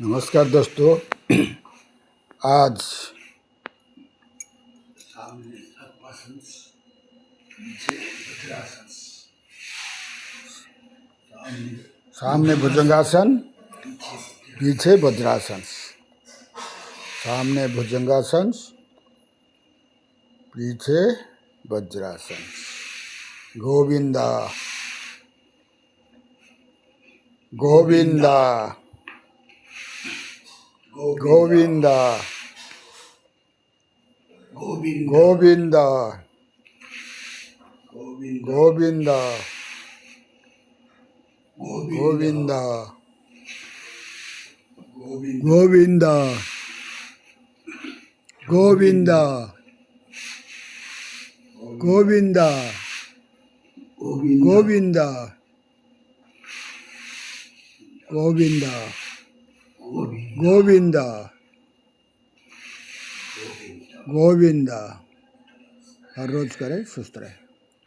नमस्कार दोस्तों। आज सामने भुजंगासन, पीछे वज्रासन। सामने भुजंगासन, पीछे वज्रासन। गोविंदा गोविंदा गोविंदा गोविंदा गोविंदा गोविंदा गोविंदा गोविंदा गोविंदा गोविंदा गोविंदा गोविंदा गोविंदा। हर रोज करे, सुस्त रहे।